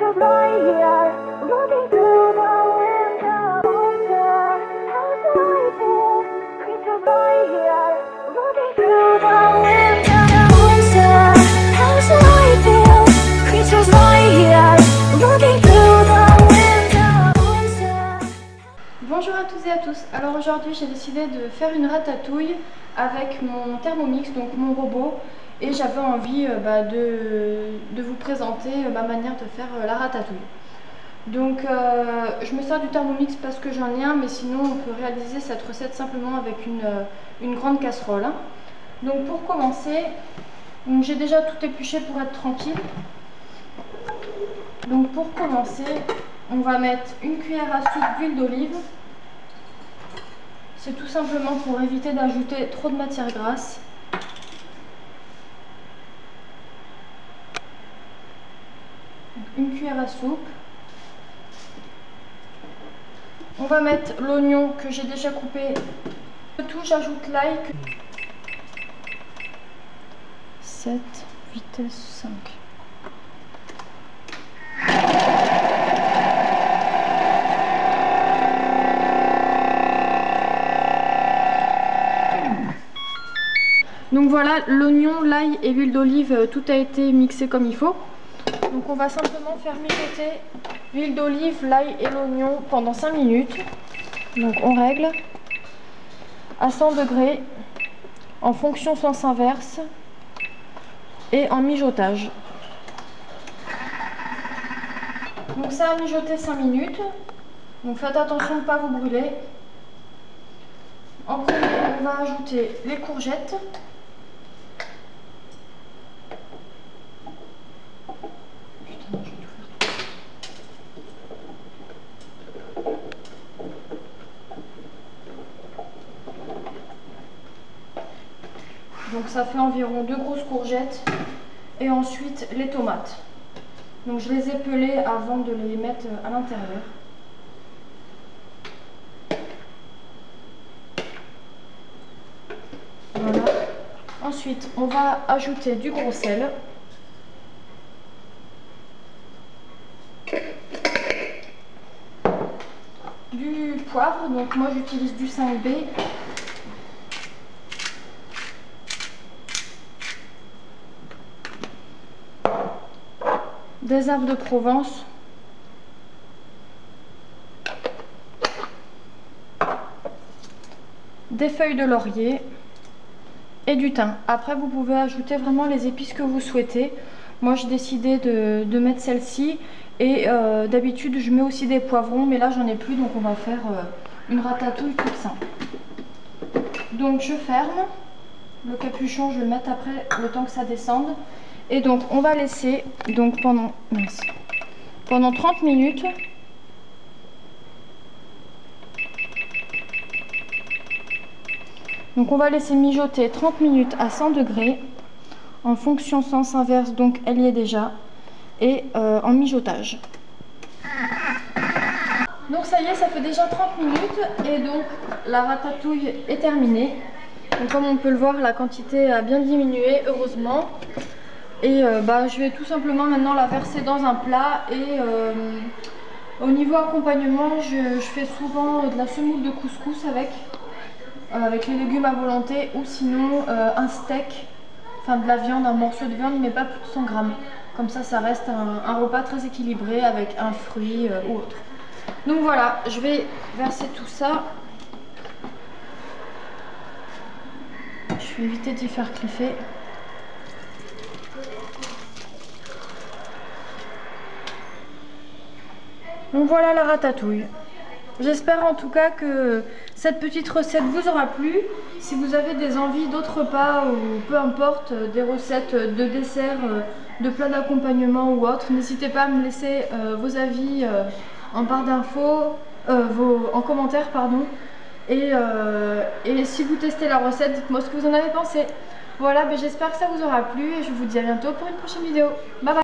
Creatures lie here, looking through the window. Monster, how do I feel? Creatures lie here, looking through the window. Monster, how do I feel? Creatures lie here, looking through the window. Monster. Bonjour à tous et à tous. Alors aujourd'hui j'ai décidé de faire une ratatouille avec mon Thermomix, donc mon robot, et j'avais envie de vous présenter ma manière de faire la ratatouille. Donc je me sers du Thermomix parce que j'en ai un, mais sinon on peut réaliser cette recette simplement avec une grande casserole. Donc pour commencer, j'ai déjà tout épluché pour être tranquille. Donc pour commencer, on va mettre une cuillère à soupe d'huile d'olive. C'est tout simplement pour éviter d'ajouter trop de matière grasse. Une cuillère à soupe. On va mettre l'oignon que j'ai déjà coupé. De tout, j'ajoute l'ail. 7, vitesse 5. Donc voilà, l'oignon, l'ail et l'huile d'olive, tout a été mixé comme il faut. Donc on va simplement faire mijoter l'huile d'olive, l'ail et l'oignon pendant 5 minutes. Donc on règle à 100 degrés en fonction sens inverse et en mijotage. Donc ça a mijoté 5 minutes. Donc faites attention de ne pas vous brûler. En premier, on va ajouter les courgettes. Donc ça fait environ 2 grosses courgettes. Et ensuite les tomates. Donc je les ai pelées avant de les mettre à l'intérieur. Voilà. Ensuite on va ajouter du gros sel. Du poivre, donc moi j'utilise du 5B. Des herbes de Provence, des feuilles de laurier et du thym. Après vous pouvez ajouter vraiment les épices que vous souhaitez. Moi j'ai décidé de mettre celle-ci et d'habitude je mets aussi des poivrons, mais là j'en ai plus, donc on va faire une ratatouille toute simple. Donc je ferme le capuchon, je vais le mettre après le temps que ça descende. Et donc on va laisser donc pendant 30 minutes. Donc on va laisser mijoter 30 minutes à 100 degrés en fonction sens inverse, donc elle y est déjà, et en mijotage. Donc ça y est, ça fait déjà 30 minutes et donc la ratatouille est terminée. Donc comme on peut le voir, la quantité a bien diminué, heureusement. Et je vais tout simplement maintenant la verser dans un plat. Et au niveau accompagnement, je fais souvent de la semoule de couscous avec les légumes à volonté, ou sinon un steak, enfin de la viande, un morceau de viande, mais pas plus de 100 grammes. Comme ça reste un repas très équilibré avec un fruit ou autre. Donc voilà, je vais verser tout ça. Je vais éviter d'y faire cliffer. Donc voilà la ratatouille. J'espère en tout cas que cette petite recette vous aura plu. Si vous avez des envies d'autres repas ou peu importe, des recettes de dessert, de plats d'accompagnement ou autre, n'hésitez pas à me laisser vos avis en barre d'infos, en commentaire pardon. Et si vous testez la recette, dites-moi ce que vous en avez pensé. Voilà, j'espère que ça vous aura plu et je vous dis à bientôt pour une prochaine vidéo. Bye bye.